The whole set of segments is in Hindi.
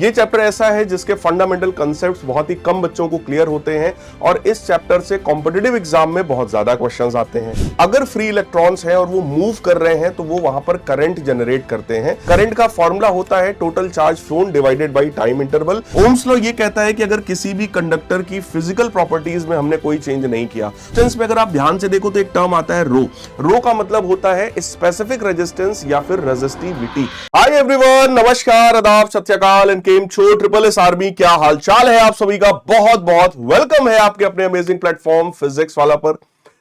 ये चैप्टर ऐसा है जिसके फंडामेंटल कॉन्सेप्ट्स बहुत ही कम बच्चों को क्लियर होते हैं और इस चैप्टर से कॉम्पिटिटिव एग्जाम में बहुत ज्यादा क्वेश्चंस आते हैं। अगर फ्री इलेक्ट्रॉन्स हैं और वो मूव कर रहे हैं तो वो वहां पर करंट जनरेट करते हैं। करंट का फॉर्मूला होता है total charge flown divided by time interval. Ohm's law ये कहता है कि अगर किसी भी कंडक्टर की फिजिकल प्रॉपर्टीज में हमने कोई चेंज नहीं किया, में अगर आप ध्यान से देखो तो एक टर्म आता है रो। रो का मतलब होता है स्पेसिफिक रेजिस्टेंस या फिर रेजिस्टिविटी। हाय एवरीवन, नमस्कार, आदाब, सत श्री अकाल एंड केम छो ट्रिपल एस आर्मी। क्या हालचाल है आप सभी का? बहुत बहुत वेलकम है आपके अपने अमेजिंग प्लेटफॉर्म फिजिक्स वाला पर।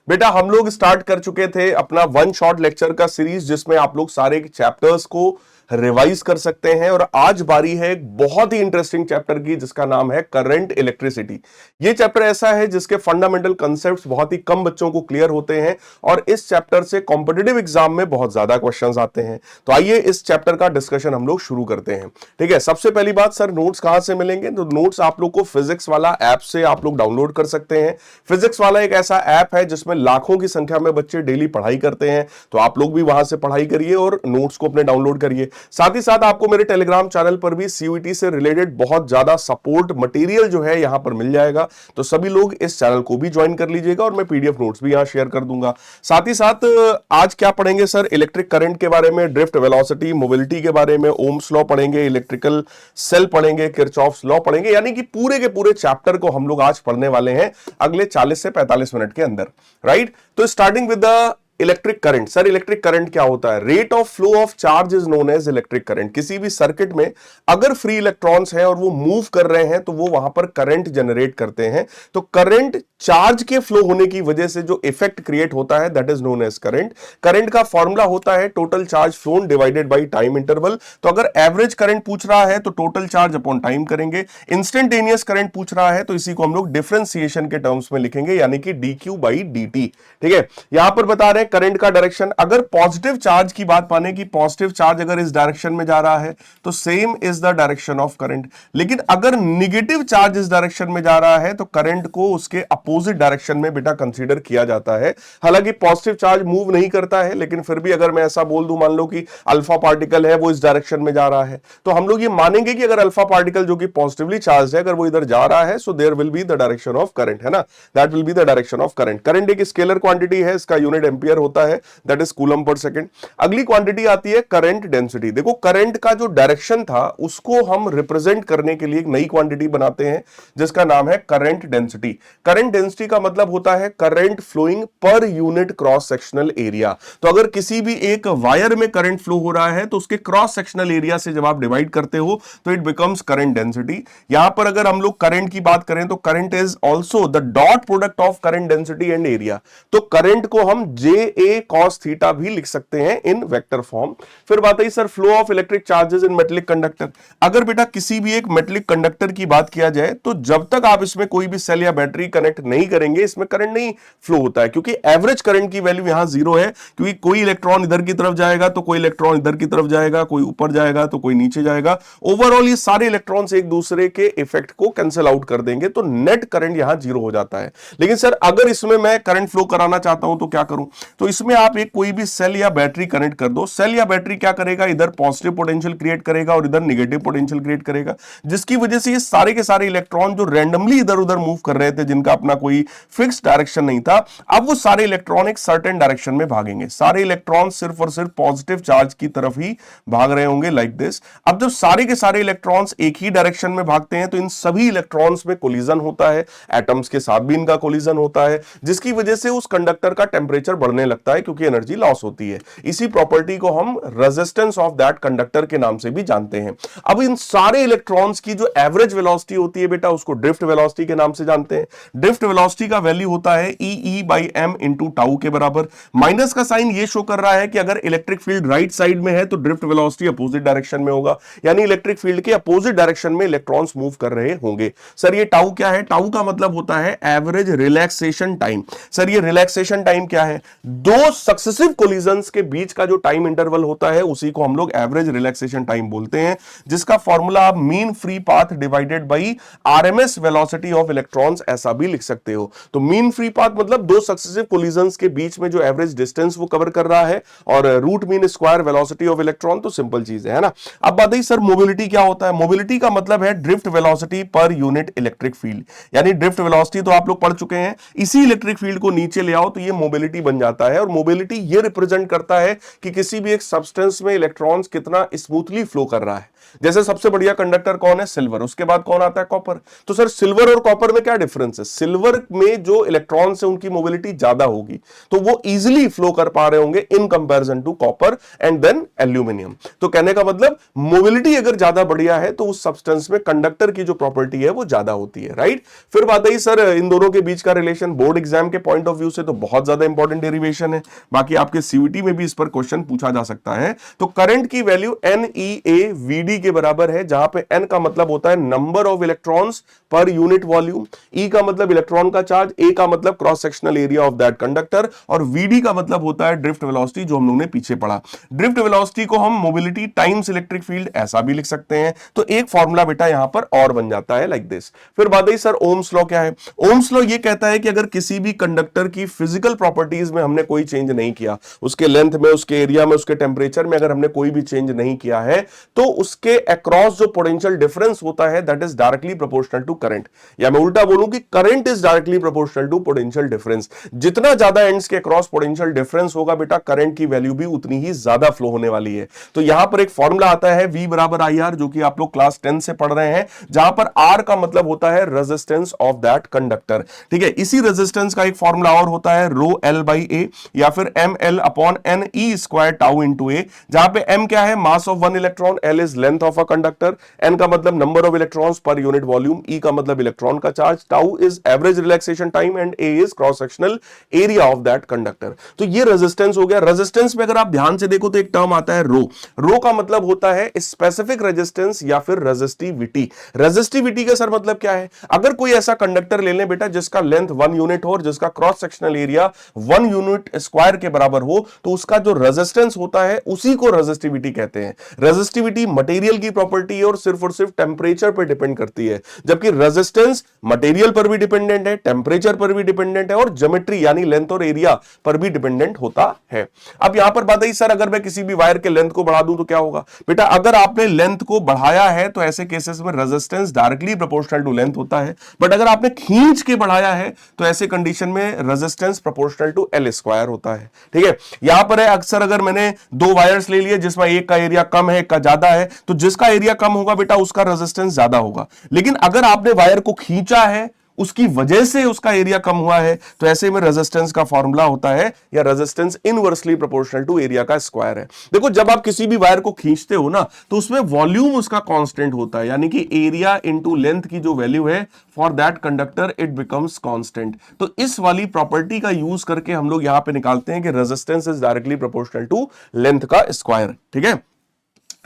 बेटा हम लोग स्टार्ट कर चुके थे अपना वन शॉट लेक्चर का सीरीज जिसमें आप लोग सारे चैप्टर्स को रिवाइज कर सकते हैं और आज बारी है एक बहुत ही इंटरेस्टिंग चैप्टर की जिसका नाम है करंट इलेक्ट्रिसिटी। ये चैप्टर ऐसा है जिसके फंडामेंटल कॉन्सेप्ट्स बहुत ही कम बच्चों को क्लियर होते हैं और इस चैप्टर से कॉम्पिटिटिव एग्जाम में बहुत ज्यादा क्वेश्चंस आते हैं। तो आइए इस चैप्टर का डिस्कशन हम लोग शुरू करते हैं। ठीक है, सबसे पहली बात, सर नोट्स कहां से मिलेंगे? तो नोट्स आप लोग को फिजिक्स वाला ऐप से आप लोग डाउनलोड कर सकते हैं। फिजिक्स वाला एक ऐसा ऐप है जिसमें लाखों की संख्या में बच्चे डेली पढ़ाई करते हैं, तो आप लोग भी वहां से पढ़ाई करिए और नोट्स को अपने डाउनलोड करिए। साथ ही साथ आपको मेरे टेलीग्राम चैनल पर भी सीयूईटी से रिलेटेड बहुत ज्यादा सपोर्ट मटेरियल जो है यहां पर मिल जाएगा, तो सभी लोग इस चैनल को भी ज्वाइन कर लीजिएगा और मैं पीडीएफ नोट्स भी यहां शेयर कर दूंगा। साथ ही साथ आज क्या पढ़ेंगे सर? इलेक्ट्रिक करंट के बारे में, ड्रिफ्ट वेलोसिटी, मोबिलिटी के बारे में, ओम्स लॉ पढ़ेंगे, इलेक्ट्रिकल सेल पढ़ेंगे, किरचॉफ्स लॉ पढ़ेंगे, यानी कि पूरे के पूरे चैप्टर को हम लोग आज पढ़ने वाले हैं अगले 40 से 45 मिनट के अंदर, राइट? तो starting with the electric current. Sir electric current क्या होता है? Rate of flow of charge is known as electric current. किसी भी सर्किट में अगर फ्री इलेक्ट्रॉन्स हैं और वो मूव कर रहे हैं तो वो वहां पर करंट जनरेट करते हैं। तो करंट चार्ज के फ्लो होने की वजह से जो इफेक्ट क्रिएट होता है that is known as current. Current का फॉर्मूला होता है total charge flown divided by time interval. तो अगर एवरेज करंट पूछ रहा है तो टोटल चार्ज अपॉन टाइम करेंगे। इंस्टेंटेनियस करंट पूछ रहा है तो इसी को हम लोग डिफरेंशिएशन के टर्म्स में लिखेंगे, यानी कि dq बाई dt। ठीक है, यहां पर बता रहे हैं करंट का डायरेक्शन। अगर पॉजिटिव चार्ज की बात माने कि पॉजिटिव चार्ज अगर इस डायरेक्शन में जा रहा है तो same is the direction of current. लेकिन अगर नेगेटिव चार्ज इस डायरेक्शन में जा रहा है तो करंट को उसके अपोजिट डायरेक्शन में बेटा कंसीडर किया जाता है। हालांकि पॉजिटिव चार्ज मूव नहीं करता है, लेकिन फिर भी अगर मैं ऐसा बोल दूं, मान लो कि अल्फा पार्टिकल है वो इस डायरेक्शन में जा रहा है, तो हम लोग ये मानेंगे कि अगर अल्फा पार्टिकल जो कि पॉजिटिवली चार्ज है अगर वो इधर जा रहा है so there will be the direction of current, है ना? That will be the direction of current. Current एक स्केलर क्वांटिटी है, इसका यूनिट एम्पियर होता है, that is coulomb per second. अगली क्वांटिटी आती है करंट डेंसिटी। देखो करंट का जो डायरेक्शन था उसको हम रिप्रेजेंट करने के लिए एक नई क्वांटिटी बनाते हैं जिसका नाम है करंट डेंसिटी। करंट डेंसिटी का मतलब होता है current flowing per unit cross sectional area. तो अगर किसी भी एक वायर में करंट फ्लो हो रहा है तो उसके क्रॉस सेक्शनल एरिया से जब आप डिवाइड करते हो तो इट बिकम्स करंट डेंसिटी। यहां पर अगर हम लोग करंट की बात करें तो current is also the dot product of current density and area. तो करंट को हम JA cos थीटा भी लिख सकते हैं इन वेक्टर फॉर्म। फिर बात आई sir flow of electric charges in metallic conductor. अगर बेटा किसी भी एक मेटेलिक कंडक्टर की बात किया जाए तो जब तक आप इसमें कोई भी सेल या बैटरी कनेक्ट नहीं करेंगे इसमें करंट नहीं फ्लो होता है, क्योंकि एवरेज करंट की वैल्यू यहां 0 है, क्योंकि कोई इलेक्ट्रॉन इधर की तरफ जाएगा तो कोई इलेक्ट्रॉन इधर की तरफ जाएगा, कोई ऊपर जाएगा तो कोई नीचे जाएगा। ओवरऑल ये सारे इलेक्ट्रॉन्स एक दूसरे के इफेक्ट को कैंसिल आउट कर देंगे, तो नेट करंट यहां 0 हो जाता है। लेकिन सर अगर इसमें मैं करंट फ्लो कराना चाहता हूं तो क्या करूं? तो इसमें आप एक कोई भी सेल या बैटरी कनेक्ट कर दो। सेल या बैटरी क्या करेगा? इधर पॉजिटिव पोटेंशियल क्रिएट करेगा और इधर नेगेटिव पोटेंशियल क्रिएट करेगा, जिसकी वजह से ये सारे के सारे इलेक्ट्रॉन जो रैंडमली इधर उधर मूव कर रहे थे, जिनका अपना कोई फिक्स डायरेक्शन नहीं था, अब वो सारे इलेक्ट्रॉन एक सर्टेन डायरेक्शन में भागेंगे। सारे इलेक्ट्रॉन सिर्फ और सिर्फ पॉजिटिव चार्ज की तरफ ही भाग रहे होंगे, लाइक दिस। अब जब सारे के सारे इलेक्ट्रॉन्स एक ही डायरेक्शन में भागते हैं तो इन सभी इलेक्ट्रॉन्स में कोलिजन होता है, एटम्स के साथ भी इनका कोलिजन होता है, जिसकी वजह से उस कंडक्टर का टेंपरेचर बढ़ने लगता है क्योंकि एनर्जी लॉस होती है। इसी प्रॉपर्टी को हम रेजिस्टेंस ऑफ दैट कंडक्टर के नाम से भी जानते हैं। अब इन सारे इलेक्ट्रॉन्स की जो एवरेज वेलोसिटी होती है बेटा उसको ड्रिफ्ट वेलोसिटी के नाम से जानते हैं। ड्रिफ्ट वेलोसिटी का वैल्यू होता है E by m into tau के बराबर। माइनस का साइन ये शो कर रहा है कि अगर इलेक्ट्रिक फील्ड राइट साइड में है तो ड्रिफ्ट वेलोसिटी अपोजिट डायरेक्शन में होगा, यानी इलेक्ट्रिक फील्ड के अपोजिट डायरेक्शन में इलेक्ट्रॉन्स मूव कर रहे होंगे। सर ये टाउ क्या है? टाउ का मतलब होता है एवरेज रिलैक्सेशन टाइम। सर ये रिलैक्सेशन टाइम क्या है? दो सक्सेसिव कोलिजन्स के बीच का जो टाइम इंटरवल होता है उसी को हम लोग एवरेज रिलैक्सेशन टाइम बोलते हैं, जिसका फॉर्मूला आप mean free path divided by RMS velocity of electrons ऐसा भी लिख सकते हो। तो मीन फ्री पाथ मतलब दो सक्सेसिव कोलिजन्स के बीच में जो एवरेज डिस्टेंस वो कवर कर रहा है, और root mean square velocity of electron, तो सिंपल चीज है ना। अब बात है सर मोबिलिटी क्या होता है। मोबिलिटी का मतलब है drift velocity per unit electric field, यानी ड्रिफ्ट वेलोसिटी तो आप लोग पढ़ चुके हैं, इसी इलेक्ट्रिक फील्ड को नीचे ले आओ तो ये मोबिलिटी बन जाता है। और मोबिलिटी ये रिप्रेजेंट करता है कि किसी भी एक सब्सटेंस में इलेक्ट्रॉन्स कितना स्मूथली फ्लो कर रहा है। जैसे सबसे बढ़िया कंडक्टर कौन है, सिल्वर, उसके बाद कौन आता है, कॉपर। तो सर सिल्वर और कॉपर में क्या डिफरेंस है, सिल्वर में जो इलेक्ट्रॉन्स है उनकी मोबिलिटी ज्यादा होगी, तो वो इजीली फ्लो कर पा रहे होंगे in comparison to copper and then aluminium. तो कहने का मतलब मोबिलिटी अगर ज्यादा बढ़िया है तो उस सब्सटेंस में कंडक्टर की जो प्रॉपर्टी है वो ज्यादा होती है, राइट। फिर बात आई सर इन दोनों के बीच का रिलेशन, बोर्ड एग्जाम के पॉइंट ऑफ व्यू से तो बहुत ज्यादा इंपॉर्टेंट डेरिवेशन है, बाकी आपके सीवीटी में भी इस पर क्वेश्चन पूछा जा सकता है। तो करंट की वैल्यू NEAVD के बराबर है, जहां पे N का मतलब होता है number of electrons per unit volume, E का मतलब इलेक्ट्रॉन का चार्ज, A का मतलब cross sectional area of that conductor, और VD का मतलब होता है ड्रिफ्ट वेलोसिटी, जो हम लोगों ने पीछे पढ़ा। ड्रिफ्ट वेलोसिटी को हम मोबिलिटी टाइम्स इलेक्ट्रिक फील्ड ऐसा भी लिख सकते हैं। तो एक फॉर्मूला बेटा यहां पर और बन जाता है लाइक दिस। फिर बात आई सर ओम्स लॉ क्या है। ओम्स लॉ ये कहता है कि अगर किसी भी कंडक्टर की फिजिकल प्रॉपर्टीज में हमने कोई चेंज नहीं किया, उसके लेंथ में, उसके एरिया में, उसके टेम्परेचर में अगर हमने कोई भी चेंज नहीं किया है, तो उसके अक्रॉस जो पोटेंशियल डिफरेंस होता है that is directly proportional to current. या मैं उल्टा बोलूं कि current is directly proportional to potential difference. जितना ज्यादा एंड्स के अक्रॉस पोटेंशियल डिफरेंस होगा बेटा, करंट की वैल्यू भी उतनी ही ज्यादा फ्लो होने वाली है। तो यहां पर एक फॉर्मूला आता है V बराबर IR, जो कि आप लोग क्लास 10 से पढ़ रहे हैं, जहां पर R का मतलब होता है रेजिस्टेंस ऑफ दैट कंडक्टर, ठीक है। इसी रेजिस्टेंस का एक फॉर्मूला और होता है रो L बाई A, या फिर ML upon NE square tau into A, जहां पे M क्या है, mass of one electron, L is length of a conductor, N का मतलब number of electrons per unit volume, E का मतलब इलेक्ट्रॉन का charge, tau is average relaxation time and A is cross sectional area of that conductor. तो ये रेजिस्टेंस हो गया। रेजिस्टेंस में अगर आप ध्यान से देखो तो एक टर्म आता है रो। रो का मतलब होता है स्पेसिफिक रेजिस्टेंस या फिर रेजिस्टिविटी। रेजिस्टिविटी का सर मतलब क्या है, अगर कोई ऐसा कंडक्टर ले लें बेटा जिसका लेंथ 1 यूनिट हो और जिसका cross sectional area 1 unit square के बराबर हो, तो उसका जो रेजिस्टेंस होता है उसी को रेजिस्टिविटी कहते हैं। रेजिस्टिविटी मटेरियल की प्रॉपर्टी है और सिर्फ टेंपरेचर पर डिपेंड करती है, जबकि रेजिस्टेंस मटेरियल पर भी डिपेंडेंट है, टेंपरेचर पर भी डिपेंडेंट है, और ज्योमेट्री यानी लेंथ और एरिया पर भी डिपेंडेंट होता है। अब यहां पर बात आई सर अगर मैं किसी भी वायर के लेंथ को बढ़ा दूं तो क्या होगा। बेटा अगर आपने लेंथ को बढ़ाया है तो ऐसे केसेस में resistance directly proportional to length होता है, बट अगर आपने खींच के बढ़ाया है तो ऐसे कंडीशन में resistance proportional to L square होता है, ठीक है। यहां पर है अक्सर अगर मैंने दो वायर्स ले लिए जिसमें एक का एरिया कम है, एक का ज्यादा है, तो जिसका एरिया कम होगा बेटा उसका रेजिस्टेंस ज्यादा होगा। लेकिन अगर आपने वायर को खींचा है, उसकी वजह से उसका एरिया कम हुआ है, तो ऐसे में रेजिस्टेंस का फॉर्मूला होता है, या resistance inversely proportional to area का स्क्वायर है। देखो जब आप किसी भी वायर को खींचते हो ना, तो उसमें वॉल्यूम उसका कांस्टेंट होता है, यानी कि एरिया इनटू लेंथ की जो वैल्यू है for that conductor it becomes constant. तो इस वाली प्रॉपर्टी का यूज करके हम लोग यहां पे निकालते हैं कि resistance is directly proportional to length का स्क्वायर, ठीक है।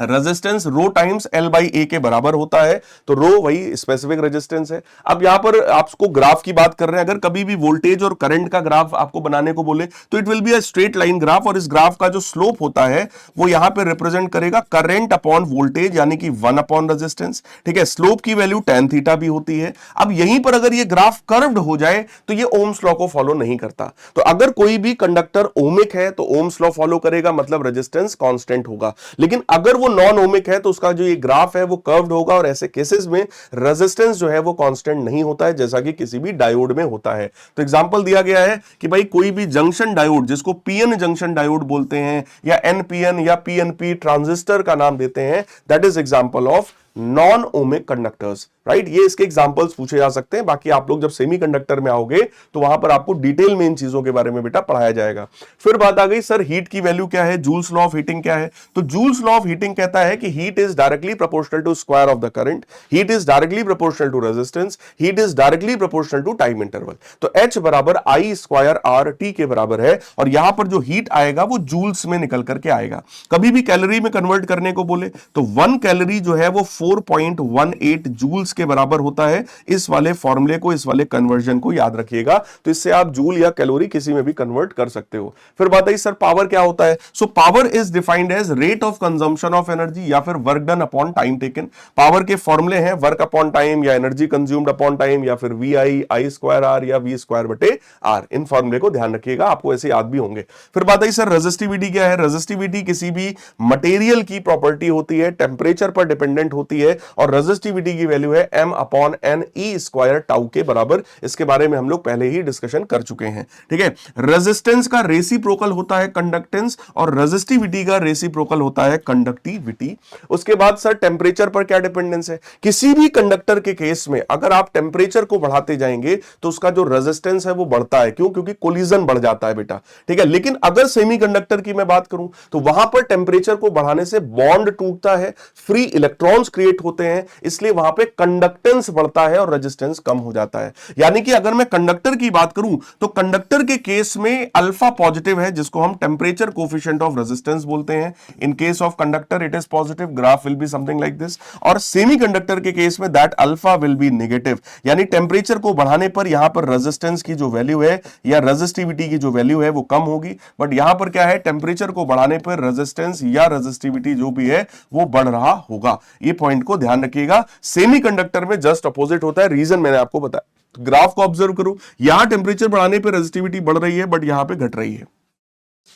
Resistance rho times L by A के बराबर होता है, तो रो वही स्पेसिफिक रेजिस्टेंस है। अब यहां पर आपको ग्राफ की बात कर रहे हैं, अगर कभी भी वोल्टेज और करंट का ग्राफ आपको बनाने को बोले तो it will be a straight line graph, और इस ग्राफ का जो स्लोप होता है वो यहां पे रिप्रेजेंट करेगा करंट अपॉन वोल्टेज, यानी कि 1 अपॉन रेजिस्टेंस, ठीक है। स्लोप की वैल्यू tan थीटा भी होती है। अब यहीं पर अगर ये ग्राफ कर्व्ड हो जाए तो ये ओम्स लॉ को फॉलो नहीं करता। तो अगर कोई भी कंडक्टर ओमिक है तो ओम्स लॉ फॉलो करेगा, मतलब रेजिस्टेंस कांस्टेंट होगा। लेकिन अगर वो नॉन ओमिक है तो उसका जो ये ग्राफ है वो कर्व्ड होगा, और ऐसे केसेस में रेजिस्टेंस जो है वो कांस्टेंट नहीं होता है, जैसा कि किसी भी डायोड में होता है। तो एग्जांपल दिया गया है कि भाई कोई भी जंक्शन डायोड, जिसको पीएन जंक्शन डायोड बोलते हैं, या एनपीएन या पीएनपी ट्रांजिस्टर का नाम देते हैं, that is example of non ohmic conductors, right. ये इसके एग्जांपल्स पूछे जा सकते हैं। बाकी आप लोग जब सेमीकंडक्टर में आओगे तो वहां पर आपको डिटेल में इन चीजों के बारे में बेटा पढ़ाया जाएगा। फिर बात आ गई सर हीट की वैल्यू क्या है, जूल्स लॉ ऑफ हीटिंग क्या है। तो जूल्स लॉ ऑफ हीटिंग कहता है कि heat is directly proportional to square of the current, heat is directly proportional to resistance, heat is directly proportional to time interval. तो H बराबर I स्क्वायर RT के बराबर है, और यहां पर जो हीट आएगा वो जूल्स में निकल करके आएगा। कभी भी कैलोरी में कन्वर्ट करने को बोले तो 1 कैलोरी जो है वो 4.18 जूल्स के बराबर होता है। इस वाले फॉर्मूले को, इस वाले कन्वर्जन को याद रखिएगा, तो इससे आप जूल या कैलोरी किसी में भी कन्वर्ट कर सकते हो। फिर बात आई सर पावर क्या होता है। So power is defined as rate of consumption of energy या फिर work done upon time taken. Power के फॉर्मूले हैं वर्क अपॉन टाइम या एनर्जी कंज्यूम्ड अपॉन टाइम या फिर VI I स्क्वायर R या V स्क्वायर बटे R। इन फॉर्मूले को ध्यान रखिएगा, आपको ऐसे याद भी होंगे। फिर बात आई सर रेजिस्टिविटी क्या है। रेजिस्टिविटी किसी भी मटेरियल की प्रॉपर्टी होती है, टेंपरेचर पर डिपेंडेंट होती है, और रेजिस्टिविटी की वैल्यू है M upon N E square tau के बराबर। इसके बारे में हम लोग पहले ही डिस्कशन कर चुके हैं, ठीक है। रेजिस्टेंस का रेसिप्रोकल होता है कंडक्टेंस, और रेजिस्टिविटी का रेसिप्रोकल होता है कंडक्टिविटी। उसके बाद सर टेंपरेचर पर क्या डिपेंडेंस है। किसी भी कंडक्टर के केस में अगर आप टेंपरेचर को बढ़ाते जाएंगे तो उसका जो रेजिस्टेंस है वो बढ़ता है। क्यों? क्योंकि कोलिजन बढ़ जाता है बेटा, ठीक है। लेकिन अगर सेमीकंडक्टर की मैं बात करूं तो वहां पर टेंपरेचर को बढ़ाने से बॉन्ड टूटता है, फ्री इलेक्ट्रॉन्स क्रिएट होते हैं, इसलिए वहां पे कंडक्टेंस बढ़ता है और रेजिस्टेंस कम हो जाता है। यानी कि अगर मैं कंडक्टर की बात करूं तो कंडक्टर के केस में अल्फा पॉजिटिव है, जिसको हम टेंपरेचर कोफिशिएंट ऑफ रेजिस्टेंस बोलते हैं। In case of conductor it is positive, graph will be something like this. और सेमीकंडक्टर के केस में that alpha will be negative, यानी टेंपरेचर को बढ़ाने पर यहां पर रेजिस्टेंस की जो वैल्यू है या रेजिस्टिविटी की जो वैल्यू है वो कम होगी, बट यहां पर क्या है, टेंपरेचर को बढ़ाने पर रेजिस्टेंस या रेजिस्टिविटी जो भी है वो बढ़ रहा होगा। ये पॉइंट को ध्यान रखिएगा। सेमीकंडक्टर में जस्ट अपोजिट होता है, रीजन मैंने आपको बताया। ग्राफ को ऑब्जर्व करो, यहां टेंपरेचर बढ़ाने पर रेजिस्टिविटी बढ़ रही है बट यहां पे घट रही है,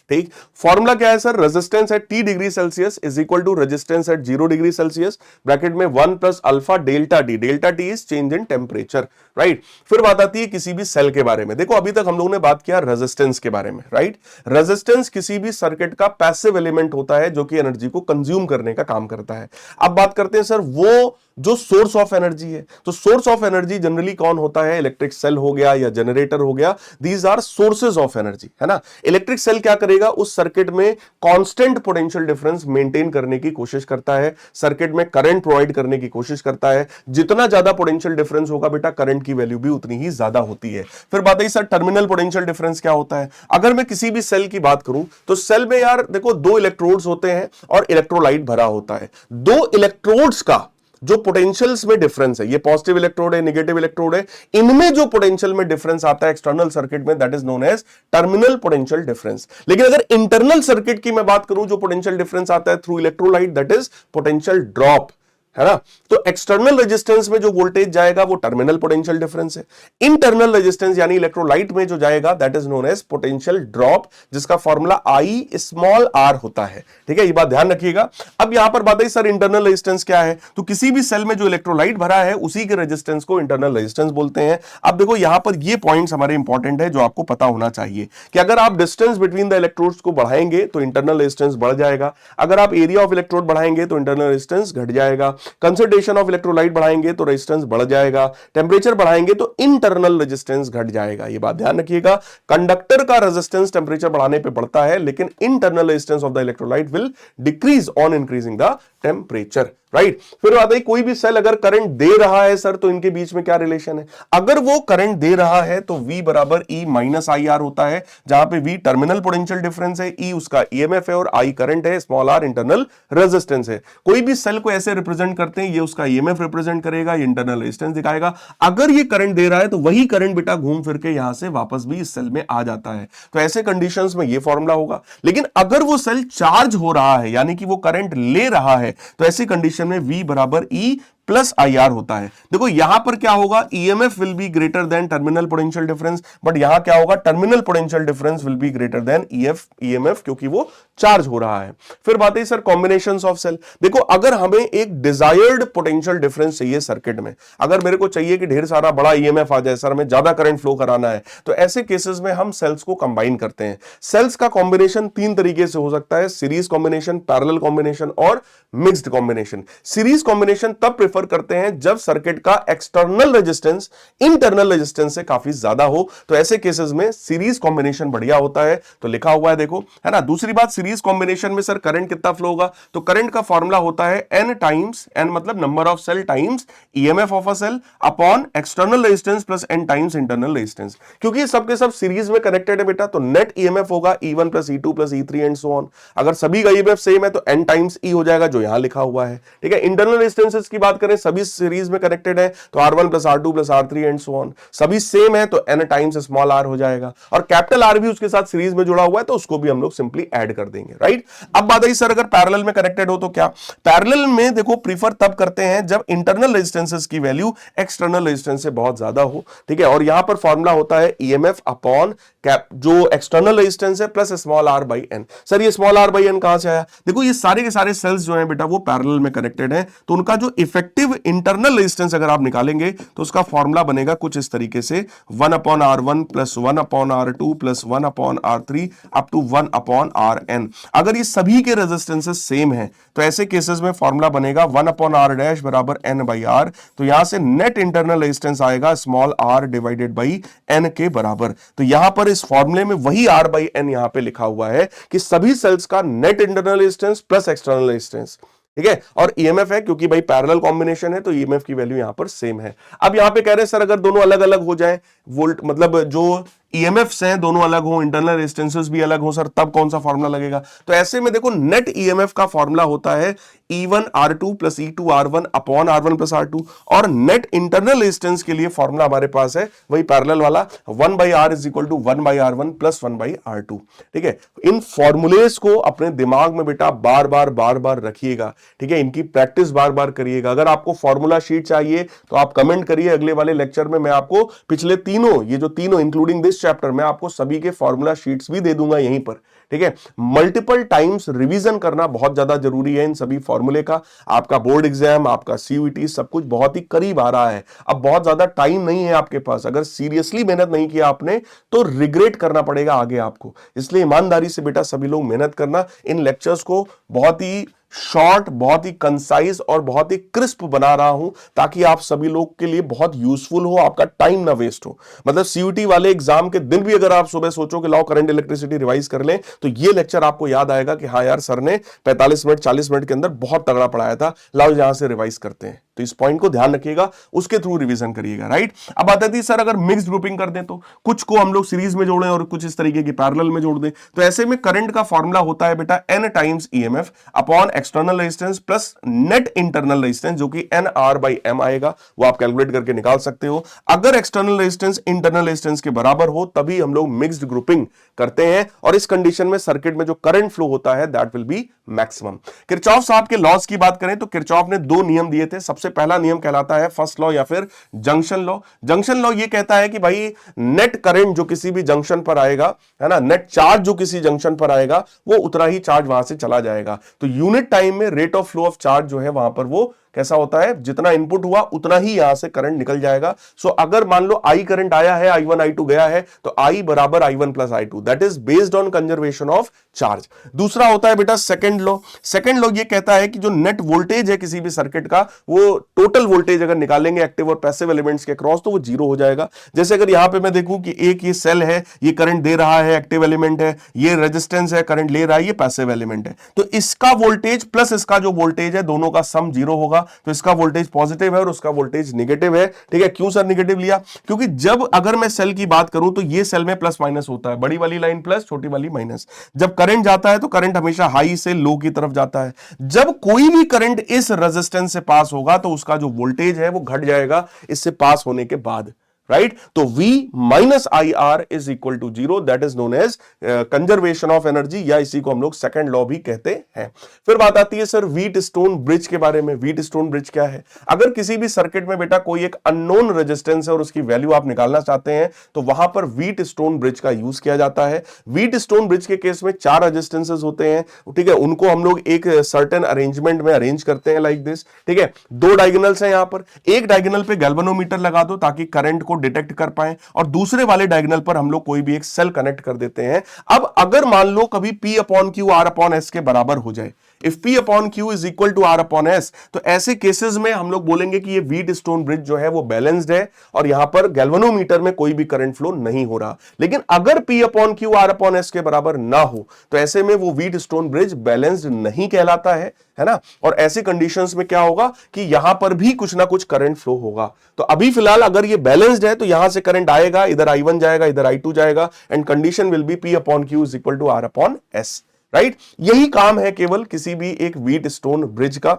ठीक। फॉर्मूला क्या है sir, resistance at T degree Celsius is equal to resistance at 0 degree Celsius, bracket में 1 plus alpha delta T. Delta T is change in temperature, right. फिर बात आती है किसी भी सेल के बारे में। देखो अभी तक हम लोगों ने बात किया रेजिस्टेंस के बारे में, राइट। रेजिस्टेंस किसी भी सर्किट का पैसिव एलिमेंट होता है जो कि एनर्जी को कंज्यूम करने का काम करता है। अब बात करते हैं सर वो जो सोर्स ऑफ एनर्जी है, तो सोर्स ऑफ एनर्जी जनरली कौन होता है, इलेक्ट्रिक सेल हो गया या जनरेटर हो गया, these are sources of energy, है ना। इलेक्ट्रिक सेल क्या करेगा, उस सर्किट में कांस्टेंट पोटेंशियल डिफरेंस मेंटेन करने की कोशिश करता है, सर्किट में करंट प्रोवाइड करने की कोशिश करता है। जितना ज्यादा पोटेंशियल डिफरेंस होगा बेटा, करंट की वैल्यू भी उतनी ही ज्यादा होती है। फिर बात है सर टर्मिनल पोटेंशियल डिफरेंस क्या होता है। अगर मैं किसी भी सेल की बात करूं तो सेल में यार देखो 2 इलेक्ट्रोड्स होते हैं और इलेक्ट्रोलाइट भरा होता है। 2 इलेक्ट्रोड्स का जो पोटेंशियल्स में डिफरेंस है, ये पॉजिटिव इलेक्ट्रोड है, नेगेटिव इलेक्ट्रोड है, इनमें जो पोटेंशियल में डिफरेंस आता है एक्सटर्नल सर्किट में, that is known as terminal potential difference. लेकिन अगर इंटरनल सर्किट की मैं बात करूं, जो पोटेंशियल डिफरेंस आता है through electrolyte, that is potential drop, है ना। तो एक्सटर्नल रेजिस्टेंस में जो वोल्टेज जाएगा वो टर्मिनल पोटेंशियल डिफरेंस है। इंटरनल रेजिस्टेंस यानी इलेक्ट्रोलाइट में जो जाएगा that is known as potential drop, जिसका फॉर्मूला I स्मॉल r होता है, ठीक है। ये बात ध्यान रखिएगा। अब यहां पर बात है सर इंटरनल रेजिस्टेंस क्या है, तो किसी भी सेल में जो इलेक्ट्रोलाइट भरा है उसी के रेजिस्टेंस को इंटरनल रेजिस्टेंस बोलते हैं। अब देखो यहां पर ये पॉइंट्स हमारे इंपॉर्टेंट है जो आपको पता होना चाहिए कि अगर आप डिस्टेंस बिटवीन द इलेक्ट्रोड्स को बढ़ाएंगे तो इंटरनल रेजिस्टेंस बढ़ जाएगा, अगर आप एरिया ऑफ इलेक्ट्रोड बढ़ाएंगे तो इंटरनल रेजिस्टेंस घट जाएगा, कंसंट्रेशन ऑफ इलेक्ट्रोलाइट बढ़ाएंगे तो रेजिस्टेंस बढ़ जाएगा, टेंपरेचर बढ़ाएंगे तो इंटरनल रेजिस्टेंस घट जाएगा। ये बात ध्यान रखिएगा। कंडक्टर का रेजिस्टेंस टेंपरेचर बढ़ाने पे बढ़ता है, लेकिन internal resistance of the electrolyte will decrease on increasing the temperature, right. फिर बात है कोई भी सेल अगर करंट दे रहा है सर तो इनके बीच में क्या रिलेशन है। अगर वो करंट दे रहा है तो V बराबर E माइनस IR होता है, जहां पे V टर्मिनल पोटेंशियल डिफरेंस है, E उसका EMF है और I करंट है, स्मॉल r इंटरनल रेजिस्टेंस है। कोई भी सेल को ऐसे रिप्रेजेंट करते हैं, ये उसका EMF रिप्रेजेंट करेगा, ये इंटरनल रेजिस्टेंस दिखाएगा। अगर ये करंट दे रहा है तो वही करंट बेटा घूम फिर के यहां से वापस भी इस सेल में आ जाता है। तो ऐसे कंडीशंस में ये फॉर्मूला होगा। लेकिन अगर वो सेल चार्ज हो रहा है यानी कि वो करंट ले रहा है तो ऐसी कंडीशन में V बराबर E प्लस IR होता है। देखो यहां पर क्या होगा, EMF will be greater than terminal potential difference, but यहां क्या होगा, terminal potential difference will be greater than EMF, क्योंकि वो चार्ज हो रहा है। फिर बात है सर कॉम्बिनेशंस ऑफ सेल। देखो अगर हमें एक डिजायर्ड पोटेंशियल डिफरेंस चाहिए सर्किट में, अगर मेरे को चाहिए कि ढेर सारा बड़ा EMF आ जाए सर, हमें ज्यादा करंट फ्लो कराना है, तो ऐसे केसेस में हम सेल्स को कंबाइन करते हैं। सेल्स का कॉम्बिनेशन 3 तरीके से हो सकता है, सीरीज कॉम्बिनेशन, पैरेलल कॉम्बिनेशन और मिक्स्ड कॉम्बिनेशन। सीरीज कॉम्बिनेशन तब प्रेफर प्रेफर करते हैं जब सर्किट का एक्सटर्नल रेजिस्टेंस इंटरनल रेजिस्टेंस से काफी ज्यादा हो, तो ऐसे केसेस में सीरीज कॉम्बिनेशन बढ़िया होता है। तो लिखा हुआ है देखो, है ना। दूसरी बात, सीरीज कॉम्बिनेशन में सर करंट कितना फ्लो होगा, तो करंट का फॉर्मूला होता है n टाइम्स, n मतलब number of cell times EMF of a cell upon external resistance plus n times internal resistance. क्योंकि सब के सब सीरीज में कनेक्टेड है बेटा, तो नेट ईएमएफ होगा E1 plus E2 plus E3 and so on. अगर सभी का ईएमएफ सेम है तो n टाइम्स E हो जाएगा, जो यहां लिखा हुआ है, ठीक है। इंटरनल रेजिस्टेंसेस की बात करें, सभी सीरीज में कनेक्टेड है तो R1 plus R2 plus R3 and so on. सभी सेम है तो n टाइम्स स्मॉल r हो जाएगा, और कैपिटल R भी उसके साथ सीरीज में जुड़ा हुआ है तो उसको भी हम लोग सिंपली ऐड कर देंगे, राइट। अब बात आई सर अगर पैरेलल में कनेक्टेड हो तो क्या, पैरेलल में देखो प्रीफर तब करते हैं जब इंटरनल रेजिस्टेंसेस की वैल्यू एक्सटर्नल रेजिस्टेंस से बहुत ज्यादा हो, ठीक है। और यहां पर फॉर्मूला होता है ईएमएफ अपॉन कैप जो एक्सटर्नल रेजिस्टेंस है plus small r by n। Sir ये स्मॉल r बाई n कहां से आया, देखो ये सारे के सारे सेल्स जो हैं बेटा वो पैरेलल में कनेक्टेड हैं, तो उनका जो इफेक्टिव इंटरनल रेजिस्टेंस अगर आप निकालेंगे तो उसका फॉर्मूला बनेगा कुछ इस तरीके से 1 upon R1 plus 1 upon R2 plus 1 upon R3 up to 1 upon Rn। अगर ये सभी के रेजिस्टेंसेस सेम हैं तो ऐसे केसेस में फॉर्मूला बनेगा 1 अपॉन R डैश बराबर n बाई R। तो यहां से नेट इंटरनल रेजिस्टेंस आएगा small r divided by n के बराबर। तो यहां पर इस फॉर्मूले में वही r बाई n यहां पे लिखा हुआ है कि सभी सेल्स का net internal resistance plus external resistance, ठीक है। और ईएमएफ है क्योंकि भाई पैरेलल कॉम्बिनेशन है तो ईएमएफ की वैल्यू यहां पर सेम है। अब यहां पे कह रहे हैं सर अगर दोनों अलग अलग हो जाए, वोल्ट मतलब जो ईएमएफ्स हैं दोनों अलग हो, इंटरनल रेजिस्टेंसेस भी अलग हो सर, तब कौन सा फॉर्मूला लगेगा, तो ऐसे में देखो नेट ईएमएफ का फॉर्मूला होता है E1 R2 plus E2 R1 upon R1 plus R2, और नेट इंटरनल रेजिस्टेंस के लिए फॉर्मूला हमारे पास है वही पैरेलल वाला 1 by R is equal to 1 by R1 plus 1 by R2, ठीक है। इन फॉर्मूलेस को अपने दिमाग में बेटा बार बार रखिएगा, ठीक है। इनकी प्रैक्टिस बार बार करिएगा। अगर आपको फॉर्मूला शीट चाहिए तो आप कमेंट करिए, अगले वाले लेक्चर में मैं आपको पिछले तीनों, ये जो तीनों इंक्लूडिंग दिस चैप्टर में आपको सभी के फॉर्मूला शीट्स भी दे दूंगा यहीं पर, ठीक है। मल्टीपल टाइम्स रिवीजन करना बहुत ज्यादा जरूरी है इन सभी फॉर्मूले का। आपका बोर्ड एग्जाम, आपका सीयूईटी सब कुछ बहुत ही करीब आ रहा है, अब बहुत ज्यादा टाइम नहीं है आपके पास। अगर सीरियसली मेहनत नहीं किया आपने तो रिग्रेट करना पड़ेगा आगे आपको। इसलिए ईमानदारी से बेटा सभी लोग मेहनत करना, इन लेक्चर्स को बहुत ही शॉर्ट, बहुत ही कंसाइज और बहुत ही क्रिस्प बना रहा हूं ताकि आप सभी लोग के लिए बहुत यूजफुल हो, आपका टाइम ना वेस्ट हो। मतलब सीयूटी वाले एग्जाम के दिन भी अगर आप सुबह सोचो कि लाओ करंट इलेक्ट्रिसिटी रिवाइज कर लें तो ये लेक्चर आपको याद आएगा कि हाँ यार सर ने 45 मिनट 40 मिनट के अंदर बहुत तगड़ा पढ़ाया था, लाओ यहां से रिवाइज करते हैं। तो इस पॉइंट को ध्यान रखिएगा, उसके थ्रू रिवीजन करिएगा, राइट। अब आता थी सर अगर मिक्स्ड ग्रुपिंग कर दें तो कुछ को हम लोग सीरीज में जोड़ें और कुछ इस तरीके की पैरेलल में जोड़ दें, तो ऐसे में करंट का फॉर्मूला होता है बेटा n times EMF upon external resistance plus net internal resistance, जो कि NR बाई M आएगा, वो आप कैलकुलेट करके निकाल सकते हो। अगर एक्सटर्नल रेजिस्टेंस इंटरनल रेजिस्टेंस के बराबर हो तभी हम लोग मिक्स्ड ग्रुपिंग करते हैं, और इस कंडीशन में सर्किट में जो करंट फ्लो होता है that will B maximum. Kirchhoff साहब के लॉज की बात करें तो किरचॉफ ने दो नियम दिए थे। सबसे पहला नियम कहलाता है फर्स्ट लॉ या फिर जंक्शन लॉ। जंक्शन लॉ ये कहता है कि भाई नेट करंट जो किसी भी जंक्शन पर आएगा, है ना, नेट चार्ज जो किसी जंक्शन पर आएगा वो उतना ही चार्ज वहां से चला जाएगा। तो यूनिट टाइम में rate of flow of charge जो है वहां पर वो कैसा होता है, जितना इनपुट हुआ उतना ही यहां से करंट निकल जाएगा। सो अगर मान लो I करंट आया है, I1 I2 गया है, तो I बराबर I1 plus I2, that is based on conservation of charge. दूसरा होता है बेटा सेकंड लॉ। सेकंड लॉ ये कहता है कि जो नेट वोल्टेज है किसी भी सर्किट का, वो टोटल वोल्टेज अगर निकालेंगे एक्टिव और पैसिव एलिमेंट्स के क्रॉस तो वो जीरो हो जाएगा। जैसे अगर यहां पे मैं देखूं कि एक ये सेल है, ये करंट दे रहा है, एक्टिव एलिमेंट है, ये रेजिस्टेंस है, करंट ले रहा है, ये पैसिव एलिमेंट है, तो इसका वोल्टेज प्लस इसका जो वोल्टेज है दोनों का सम जीरो होगा। तो इसका वोल्टेज पॉजिटिव है और उसका वोल्टेज नेगेटिव है, ठीक है। क्यों सर नेगेटिव लिया, क्योंकि जब अगर मैं सेल की बात करूं तो ये सेल में प्लस माइनस होता है, बड़ी वाली लाइन प्लस, छोटी वाली माइनस। जब करंट जाता है तो करंट हमेशा हाई से लो की तरफ जाता है। जब कोई भी करंट इस रेजिस्टेंस से पास होगा तो उसका जो वोल्टेज है वो घट जाएगा इससे पास होने के बाद, राइट। तो V minus IR is equal to zero, that is known as conservation of energy, या इसी को हम लोग सेकंड लॉ भी कहते हैं। फिर बात आती है सर व्हीट स्टोन ब्रिज के बारे में। व्हीट स्टोन ब्रिज क्या है, अगर किसी भी सर्किट में बेटा कोई एक अननोन रेजिस्टेंस है और उसकी वैल्यू आप निकालना चाहते हैं तो वहां पर व्हीट स्टोन ब्रिज का यूज किया जाता है। व्हीट स्टोन ब्रिज के केस में 4 रेजिस्टेंसेस होते हैं, ठीक है, उनको हम लोग एक सर्टेन अरेंजमेंट में अरेंज करते हैं लाइक दिस, ठीक है। 2 डायगोनल्स हैं यहां पर, एक डायगोनल पे गैल्वेनोमीटर लगा दो ताकि करंट को डिटेक्ट कर पाए, और दूसरे वाले डायगोनल पर हम लोग कोई भी एक सेल कनेक्ट कर देते हैं। अब अगर मान लो कभी P upon Q R upon S के बराबर हो जाए, if P upon Q is equal to R upon S, तो ऐसे केसेस में हम लोग बोलेंगे कि ये व्हीटस्टोन ब्रिज जो है वो बैलेंस्ड है और यहां पर गैल्वेनोमीटर में कोई भी करंट फ्लो नहीं हो रहा। लेकिन अगर P upon Q R upon S के बराबर ना हो तो ऐसे में वो व्हीटस्टोन ब्रिज बैलेंस्ड नहीं कहलाता है ना। और ऐसे कंडीशंस में क्या होगा कि यहां पर भी कुछ ना कुछ करंट फ्लो होगा। तो अभी फिलहाल अगर ये बैलेंस्ड है तो यहां से करंट आएगा, इधर I1 जाएगा, इधर I2 जाएगा, and condition will be P upon Q is equal to R upon S, right. यही काम है केवल किसी भी एक व्हीटस्टोन ब्रिज का।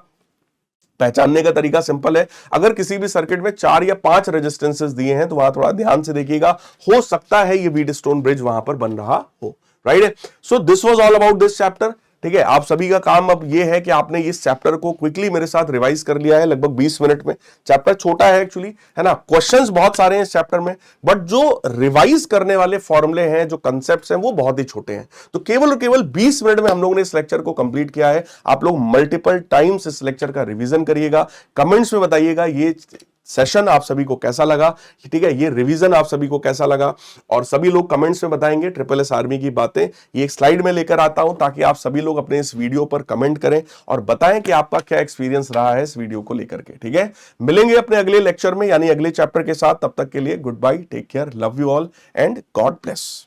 पहचानने का तरीका सिंपल है, अगर किसी भी सर्किट में 4 या 5 रेजिस्टेंसेस दिए हैं तो वहां थोड़ा ध्यान से देखिएगा, हो सकता है ये व्हीटस्टोन ब्रिज वहां पर बन रहा हो, right. So this was all about this chapter. ठीक है, आप सभी का काम अब ये है कि आपने इस चैप्टर को क्विकली मेरे साथ रिवाइज कर लिया है लगभग 20 मिनट में। चैप्टर छोटा है एक्चुअली, है ना, क्वेश्चंस बहुत सारे हैं इस चैप्टर में, बट जो रिवाइज करने वाले फॉर्मूले हैं, जो कंसेप्ट्स हैं, वो बहुत ही छोटे हैं। तो केवल और केवल 20 मिनट में हम लोगों ने इस लेक्चर को कंप्लीट किया है। आप लोग मल्टीपल टाइम्स इस लेक्चर का रिवीजन करिएगा, कमेंट्स में बताइएगा ये सेशन आप सभी को कैसा लगा, ठीक है, ये रिवीजन आप सभी को कैसा लगा। और सभी लोग कमेंट्स में बताएंगे ट्रिपल एस आर्मी की बातें। ये एक स्लाइड में लेकर आता हूं ताकि आप सभी लोग अपने इस वीडियो पर कमेंट करें और बताएं कि आपका क्या एक्सपीरियंस रहा है इस वीडियो को लेकर के। ठीक है, मिलेंगे अपने अगले लेक्चर में यानी अगले चैप्टर के साथ। तब तक के लिए goodbye, take care, love you all and God bless.